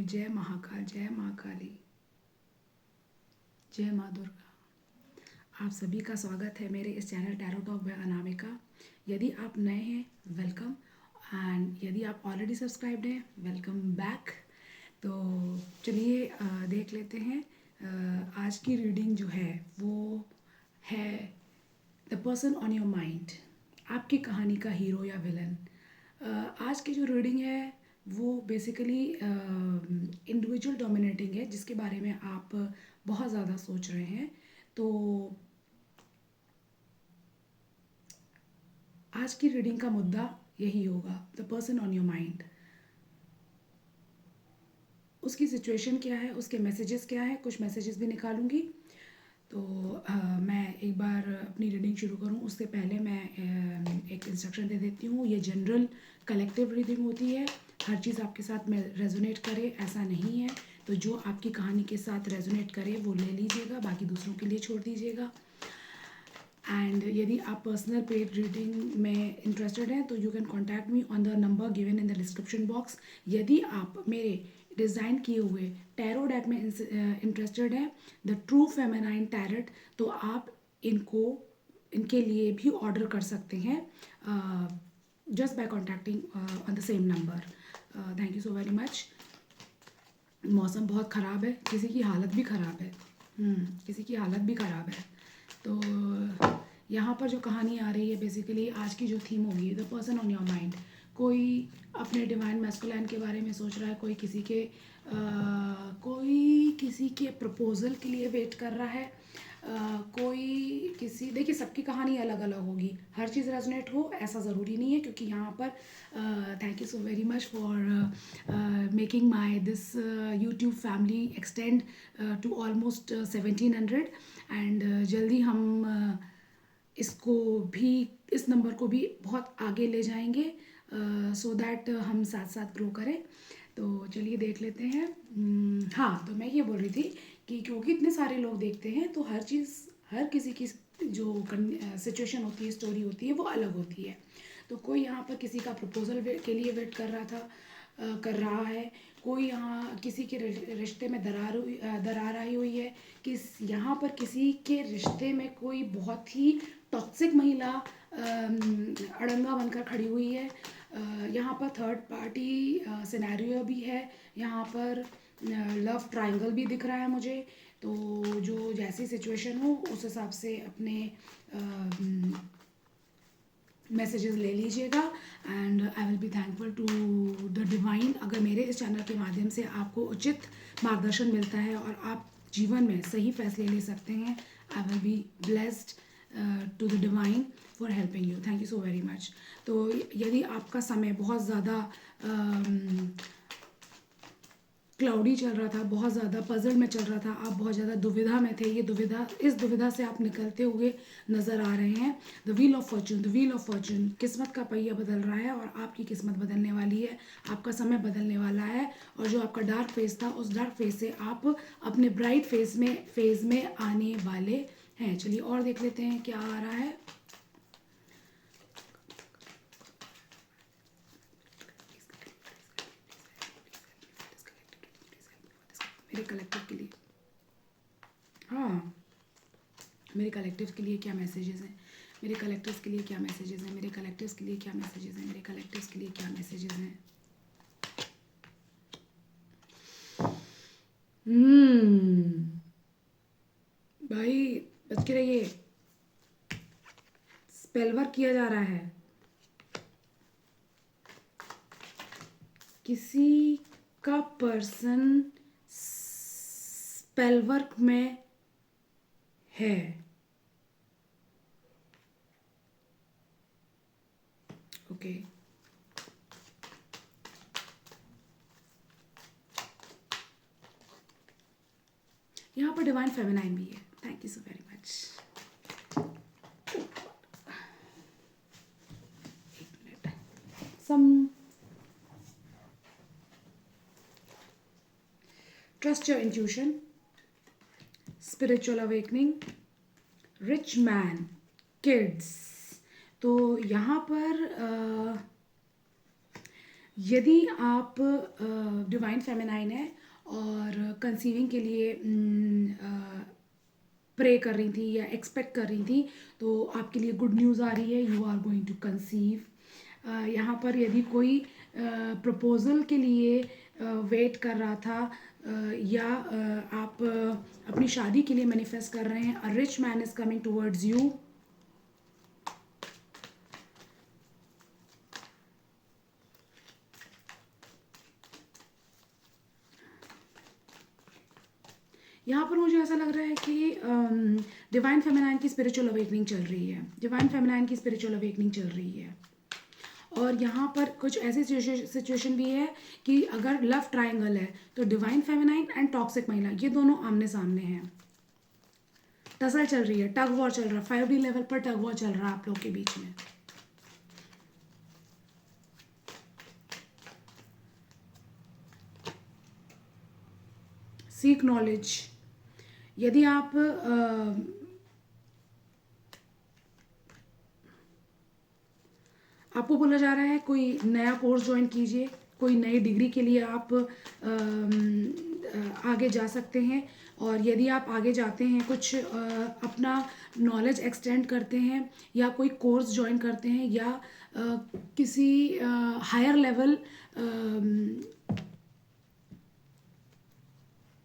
महादेव, जय महाकाल, जय माँ काली, जय माँ दुर्गा। आप सभी का स्वागत है मेरे इस channel tarot talk bye Anamika. यदि आप नए हैं वेलकम, एंड यदि आप ऑलरेडी सब्सक्राइब्ड हैं वेलकम बैक। तो चलिए देख लेते हैं। आज की रीडिंग जो है वो है the person on your mind, आपकी कहानी का हीरो या विलन। आज की जो रीडिंग है वो बेसिकली इंडिविजुअल डोमिनेटिंग है, जिसके बारे में आप बहुत ज़्यादा सोच रहे हैं। तो आज की रीडिंग का मुद्दा यही होगा, the person on your mind. उसकी सिचुएशन क्या है, उसके मैसेजेस क्या है, कुछ मैसेजेस भी निकालूंगी। तो मैं एक बार अपनी रीडिंग शुरू करूं उससे पहले मैं एक इंस्ट्रक्शन दे देती हूँ। ये जनरल कलेक्टिव रीडिंग होती है, हर चीज़ आपके साथ में रेजोनेट करे ऐसा नहीं है। तो जो आपकी कहानी के साथ रेजोनेट करे वो ले लीजिएगा, बाकी दूसरों के लिए छोड़ दीजिएगा। एंड यदि आप पर्सनल पेड रीडिंग में इंटरेस्टेड हैं तो you can contact me on the number given in the description box. यदि आप मेरे डिज़ाइन किए हुए टैरो डेक में इंटरेस्टेड हैं, द ट्रू फेमिनाइन टैरट, तो आप इनके लिए भी ऑर्डर कर सकते हैं just by contacting on the same number. Thank you so very much. मौसम बहुत ख़राब है, किसी की हालत भी ख़राब है, किसी की हालत भी ख़राब है। तो यहाँ पर जो कहानी आ रही है बेसिकली आज की जो थीम होगी, the person on your mind. कोई अपने डिवाइन मैस्कुलाइन के बारे में सोच रहा है, कोई किसी के प्रपोजल के लिए वेट कर रहा है, कोई किसी, देखिए सबकी कहानी अलग अलग होगी, हर चीज़ रेजोनेट हो ऐसा ज़रूरी नहीं है। क्योंकि यहाँ पर thank you so very much for making my this YouTube family extend to almost 1700। And जल्दी हम इसको भी, इस नंबर को भी बहुत आगे ले जाएंगे सो दैट हम साथ साथ ग्रो करें। तो चलिए देख लेते हैं। हाँ, तो मैं ये बोल रही थी कि क्योंकि इतने सारे लोग देखते हैं तो हर चीज़, हर किसी की जो सिचुएशन होती है, स्टोरी होती है, वो अलग होती है। तो कोई यहाँ पर किसी का प्रपोजल के लिए वेट कर रहा था, कर रहा है। कोई यहाँ किसी के रिश्ते में दरार आई हुई है। यहाँ पर किसी के रिश्ते में कोई बहुत ही टॉक्सिक महिला अड़ंगा बनकर खड़ी हुई है। यहाँ पर थर्ड पार्टी सिनेरियो भी है, यहाँ पर लव ट्रायंगल भी दिख रहा है मुझे। तो जो जैसी सिचुएशन हो उस हिसाब से अपने मैसेजेस ले लीजिएगा। And I will be thankful to the divine अगर मेरे इस चैनल के माध्यम से आपको उचित मार्गदर्शन मिलता है और आप जीवन में सही फैसले ले सकते हैं। I will be blessed to the divine for helping you. Thank you so very much. तो यदि आपका समय बहुत ज़्यादा क्लाउडी चल रहा था, बहुत ज़्यादा पजल में चल रहा था, आप बहुत ज़्यादा दुविधा में थे, इस दुविधा से आप निकलते हुए नज़र आ रहे हैं। द व्हील ऑफ फॉर्चून, किस्मत का पहिया बदल रहा है और आपकी किस्मत बदलने वाली है, आपका समय बदलने वाला है। और जो आपका डार्क फेज था, उस डार्क फेज से आप अपने ब्राइट फेज में आने वाले हैं। चलिए और देख लेते हैं क्या आ रहा है। मेरे कलेक्टिव के लिए, हाँ, मेरे कलेक्टिव के लिए क्या मैसेजेस हैं, मेरे कलेक्टिव्स के लिए क्या मैसेजेस हैं, मेरे कलेक्टिव्स के लिए क्या मैसेजेस हैं, मेरे कलेक्टिव्स के लिए क्या मैसेजेस हैं। भाई बच के रहिए, स्पेल वर्क किया जा रहा है। किसी का पर्सन स्पेल वर्क में है। ओके, यहाँ पर डिवाइन फेमिनाइन भी है। Thank you so very much. एक मिनट, trust your intuition, spiritual awakening, rich man, kids. तो यहाँ पर यदि आप डिवाइन फेमिनाइन है और कंसीविंग के लिए प्रे कर रही थी या एक्सपेक्ट कर रही थी, तो आपके लिए गुड न्यूज़ आ रही है, you are going to conceive. यहाँ पर यदि कोई प्रपोज़ल के लिए वेट कर रहा था, या आप अपनी शादी के लिए मैनिफेस्ट कर रहे हैं, a rich man is coming towards you. यहाँ पर मुझे ऐसा लग रहा है कि डिवाइन फेमिनाइन की स्पिरिचुअल अवेकनिंग चल रही है, डिवाइन फेमिनाइन की स्पिरिचुअल अवेकनिंग चल रही है। और यहाँ पर कुछ ऐसी सिचुएशन भी है कि अगर लव ट्रायंगल है तो डिवाइन फेमिनाइन एंड टॉक्सिक महिला, ये दोनों आमने सामने हैं। टसल चल रही है, टग वॉर चल रहा है, 5D लेवल पर टग वॉर चल रहा है आप लोग के बीच में। Seek knowledge. यदि आप आपको बोला जा रहा है कोई नया कोर्स ज्वाइन कीजिए, कोई नई डिग्री के लिए आप आगे जा सकते हैं। और यदि आप आगे जाते हैं, कुछ अपना नॉलेज एक्सटेंड करते हैं, या कोई कोर्स ज्वाइन करते हैं, या किसी हायर लेवल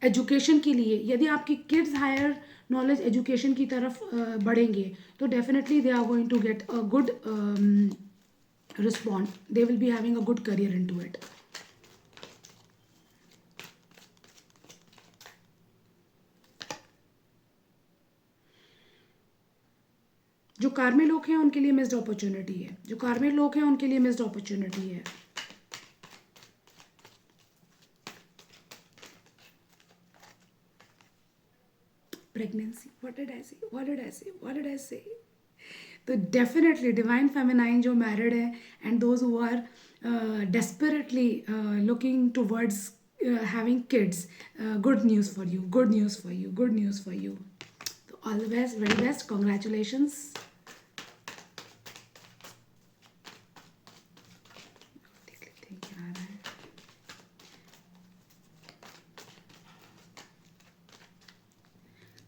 एजुकेशन के लिए, यदि आपकी किड्स हायर नॉलेज एजुकेशन की तरफ बढ़ेंगे, तो definitely they are going to get a good respond, they will be having a good career in to it. जो कार में लोग हैं उनके लिए मिस्ड अपॉर्चुनिटी है, जो कार में लोग हैं उनके लिए मिस्ड अपॉर्चुनिटी है। प्रेगनेंसी, व्हाट डिड आई से, व्हाट डिड आई से, व्हाट डिड आई से। तो डेफिनेटली डिवाइन फेमिनाइन जो मैरिड है and those who are desperately looking towards having kids, good news for you, good news for you, good news for you. तो all the best, very best, congratulations. देख लेते हैं क्या आ रहा है।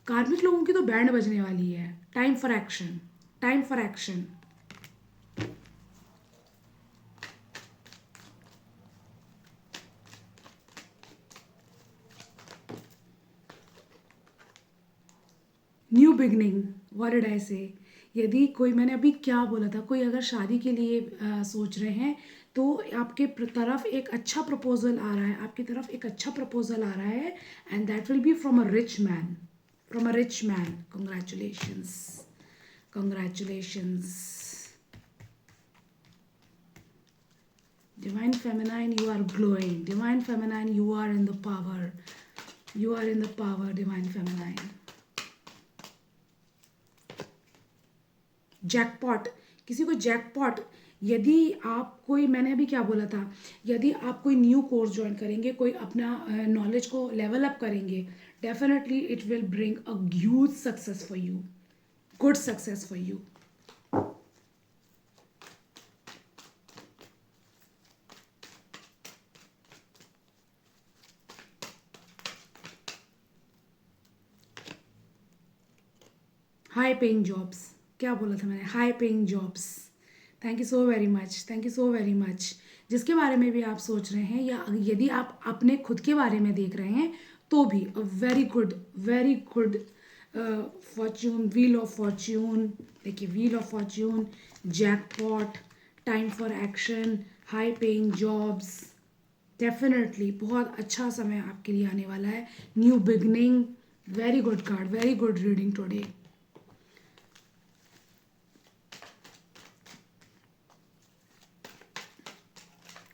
कार्मिक लोगों की तो बैंड बजने वाली है। Time for action, time for action. New beginning, what did I से। यदि कोई, मैंने अभी क्या बोला था, कोई अगर शादी के लिए सोच रहे हैं, तो आपके तरफ एक अच्छा प्रपोजल आ रहा है, आपकी तरफ एक अच्छा प्रपोजल आ रहा है, and that will be from a rich man, from a rich man. Congratulations, congratulations. Divine feminine, you are glowing. Divine feminine, you are in the power. You are in the power, divine feminine. Jackpot, किसी को jackpot. यदि आप कोई, मैंने अभी क्या बोला था, यदि आप कोई न्यू कोर्स ज्वाइन करेंगे, कोई अपना नॉलेज को लेवल अप करेंगे, definitely it will bring a huge success for you, good success for you. High paying jobs, क्या बोला था मैंने, high paying jobs. Thank you so very much, thank you so very much. जिसके बारे में भी आप सोच रहे हैं, या यदि आप अपने खुद के बारे में देख रहे हैं, तो भी a very good fortune, wheel of fortune. देखिए, wheel of fortune, jackpot, time for action, high paying jobs. Definitely बहुत अच्छा समय आपके लिए आने वाला है। New beginning, very good card, very good reading today.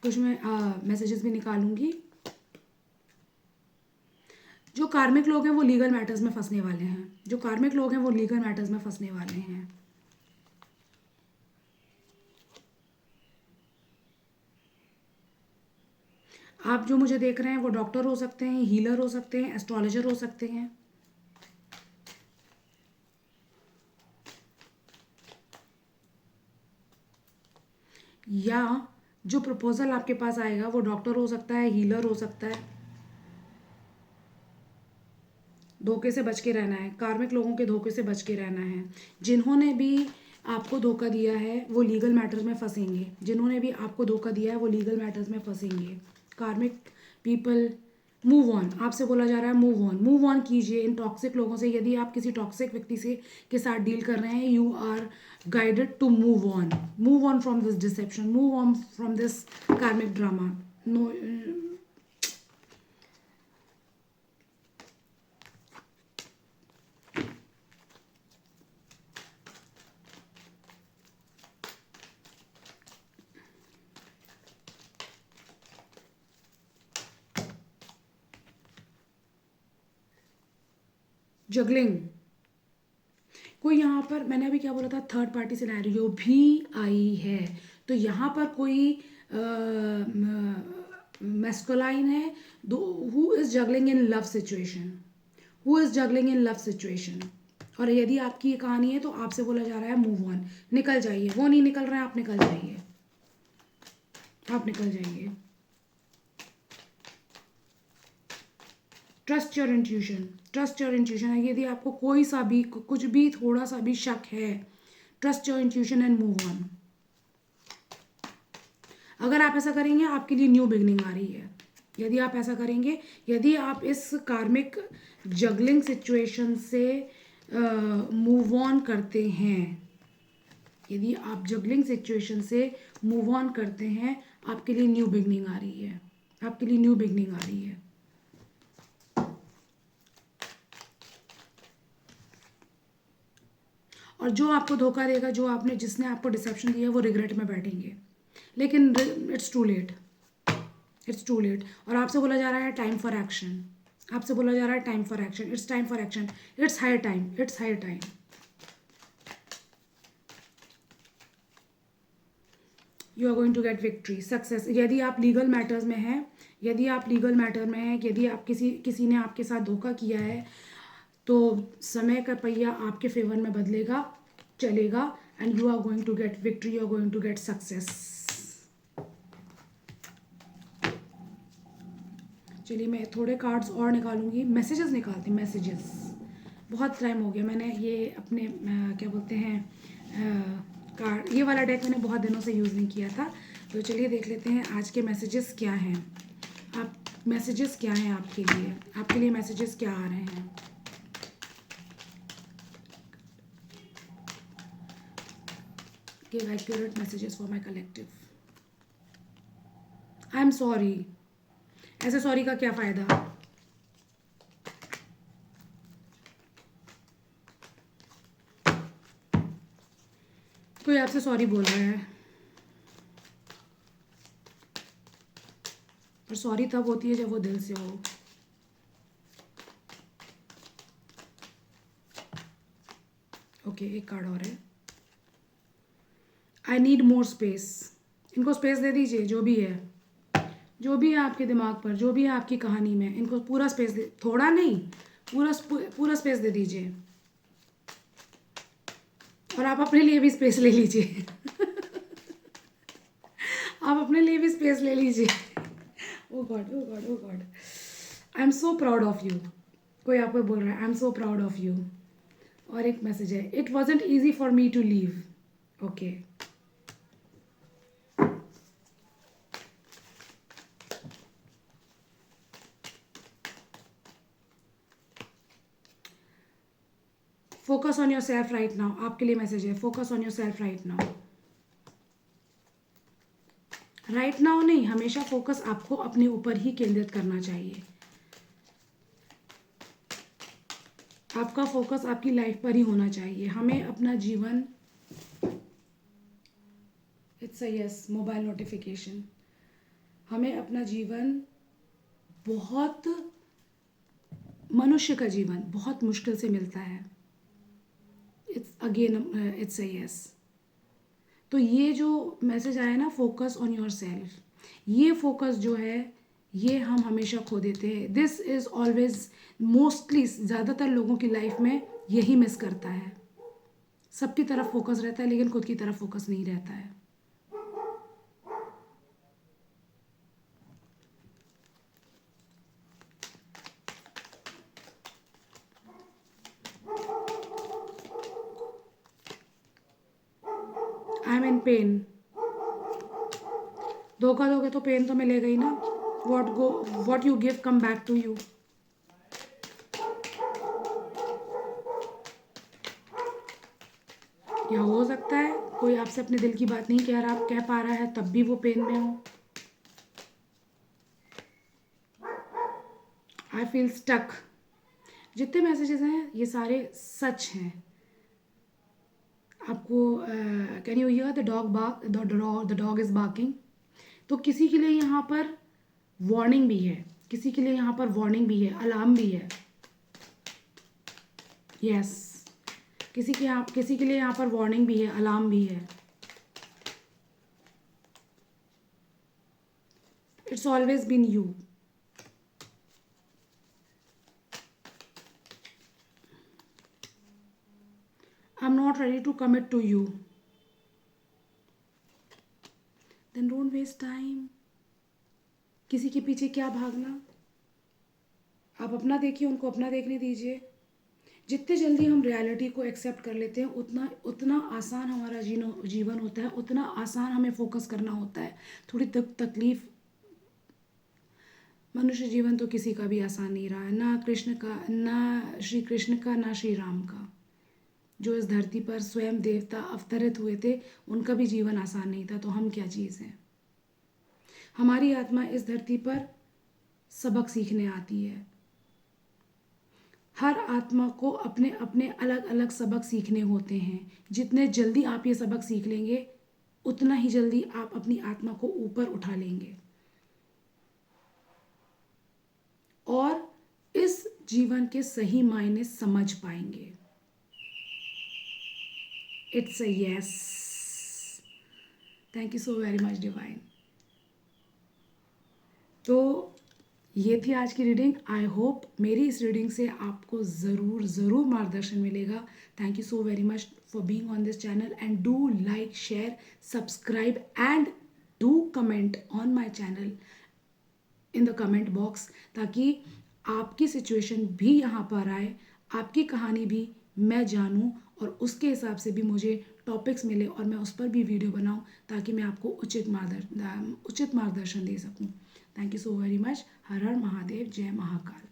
कुछ मैं मैसेजेस भी निकालूंगी। जो कार्मिक लोग हैं वो लीगल मैटर्स में फंसने वाले हैं, जो कार्मिक लोग हैं वो लीगल मैटर्स में फंसने वाले हैं। आप जो मुझे देख रहे हैं वो डॉक्टर हो सकते हैं, हीलर हो सकते हैं, एस्ट्रोलॉजर हो सकते हैं, या जो प्रपोजल आपके पास आएगा वो डॉक्टर हो सकता है, हीलर हो सकता है। धोखे से बच के रहना है, कार्मिक लोगों के धोखे से बच के रहना है। जिन्होंने भी आपको धोखा दिया है वो लीगल मैटर्स में फंसेंगे, जिन्होंने भी आपको धोखा दिया है वो लीगल मैटर्स में फंसेंगे। कार्मिक पीपल, मूव ऑन, आपसे बोला जा रहा है मूव ऑन कीजिए इन टॉक्सिक लोगों से। यदि आप किसी टॉक्सिक व्यक्ति से के साथ डील कर रहे हैं, you are guided to move on from this deception, move on from this karmic drama. No, juggling, कोई यहाँ पर, मैंने अभी क्या बोला था, थर्ड पार्टी सिनेरियो भी आई है। तो यहाँ पर कोई मैस्कुलाइन है, दो, who is juggling in love situation, who is juggling in love situation. और यदि आपकी ये कहानी है तो आपसे बोला जा रहा है मूव ऑन, निकल जाइए। वो नहीं निकल रहा है, आप निकल जाइए, आप निकल जाइए। Trust your intuition, trust your intuition है। यदि आपको कोई सा भी कुछ भी थोड़ा सा भी शक है, trust your intuition and move on. अगर आप ऐसा करेंगे आपके लिए न्यू बिगनिंग आ रही है। यदि आप ऐसा करेंगे, यदि आप इस कार्मिक जगलिंग सिचुएशन से मूव ऑन करते हैं, यदि आप जगलिंग सिचुएशन से मूव ऑन करते हैं, आपके लिए न्यू बिगनिंग आ रही है, आपके लिए न्यू बिगनिंग आ रही है। और जो आपको धोखा देगा, जो आपने, जिसने आपको डिसेप्शन दिया, वो रिग्रेट में बैठेंगे। लेकिन it's too late, it's too late. और आपसे बोला जा रहा है टाइम फॉर एक्शन, आपसे बोला जा रहा है time for action, it's time for action, it's high time, it's high time. You are going to get victory, success. यदि आप लीगल मैटर्स में हैं, यदि आप लीगल मैटर में हैं, यदि आप किसी ने आपके साथ धोखा किया है, तो समय का पहिया आपके फेवर में बदलेगा, चलेगा, and you are going to get victory, you are going to get success. चलिए मैं थोड़े कार्ड्स और निकालूंगी, मैसेजेस निकालती, मैसेजेस। बहुत टाइम हो गया, मैंने ये अपने क्या बोलते हैं कार्ड, ये वाला डेक मैंने बहुत दिनों से यूज़ नहीं किया था। तो चलिए देख लेते हैं आज के मैसेजेस क्या हैं। आप मैसेजेस क्या हैं आपके लिए मैसेजेस क्या आ रहे हैं। Give accurate messages for my collective. I am sorry, ऐसे सॉरी का क्या फ़ायदा। कोई आपसे सॉरी बोल रहा है, और सॉरी तब होती है जब वो दिल से हो। ओके, एक कार्ड और है, आई नीड मोर स्पेस। इनको स्पेस दे दीजिए, जो भी है, जो भी है आपके दिमाग पर, जो भी है आपकी कहानी में, इनको पूरा स्पेस दे, थोड़ा नहीं, पूरा स्पेस दे दीजिए। और आप अपने लिए भी स्पेस ले लीजिए आप अपने लिए भी स्पेस ले लीजिए। Oh god, oh god, oh god, I am so proud of you. कोई आपको बोल रहा है I am so proud of you. और एक मैसेज है, it wasn't easy for me to leave. Okay, focus on yourself right now. आपके लिए मैसेज है, focus on yourself right now. Right now नहीं, हमेशा फोकस आपको अपने ऊपर ही केंद्रित करना चाहिए। आपका फोकस आपकी लाइफ पर ही होना चाहिए। हमें अपना जीवन, it's a yes, mobile notification, हमें अपना जीवन बहुत, मनुष्य का जीवन बहुत मुश्किल से मिलता है। It's again, it's a yes. तो ये जो मैसेज आया ना, फोकस ऑन योर सेल्फ, ये फोकस जो है ये हम हमेशा खो देते हैं। दिस इज़ ऑलवेज, मोस्टली ज़्यादातर लोगों की लाइफ में यही मिस करता है। सबकी तरफ फोकस रहता है लेकिन खुद की तरफ फोकस नहीं रहता है। पेन, धोखा दोगे तो पेन तो मिलेगा ही ना। What you give come back to you. या हो सकता है कोई आपसे अपने दिल की बात नहीं कह पा रहा है, तब भी वो पेन में हो। I feel stuck. जितने मैसेजेस हैं ये सारे सच हैं। आपको can you hear the dog bark, the dog is barking. तो किसी के लिए यहाँ पर वार्निंग भी है, किसी के लिए यहाँ पर वार्निंग भी है, अलार्म भी है। यस, किसी के लिए यहाँ पर वार्निंग भी है, अलार्म भी है। It's always been you. I am not ready to commit to you. Then don't waste time. किसी के पीछे क्या भागना। आप अपना देखिए, उनको अपना देखने दीजिए। जितने जल्दी हम रियलिटी को एक्सेप्ट कर लेते हैं उतना उतना आसान हमारा जीवन होता है, उतना आसान हमें फोकस करना होता है। थोड़ी तकलीफ। मनुष्य जीवन तो किसी का भी आसान नहीं रहा है, ना कृष्ण का, ना श्री कृष्ण का, ना श्री राम का। जो इस धरती पर स्वयं देवता अवतरित हुए थे उनका भी जीवन आसान नहीं था, तो हम क्या चीज़ हैं। हमारी आत्मा इस धरती पर सबक सीखने आती है। हर आत्मा को अपने अपने अलग अलग सबक सीखने होते हैं। जितने जल्दी आप ये सबक सीख लेंगे उतना ही जल्दी आप अपनी आत्मा को ऊपर उठा लेंगे और इस जीवन के सही मायने समझ पाएंगे। It's a yes. Thank you so very much divine. तो ये थी आज की रीडिंग। आई होप मेरी इस रीडिंग से आपको ज़रूर मार्गदर्शन मिलेगा। Thank you so very much for being on this channel and do like, share, subscribe and do comment on my channel in the comment box, ताकि आपकी सिचुएशन भी यहाँ पर आए, आपकी कहानी भी मैं जानूँ और उसके हिसाब से भी मुझे टॉपिक्स मिले और मैं उस पर भी वीडियो बनाऊँ, ताकि मैं आपको उचित मार्गदर्शन दे सकूँ। Thank you so very much. हर हर महादेव, जय महाकाल।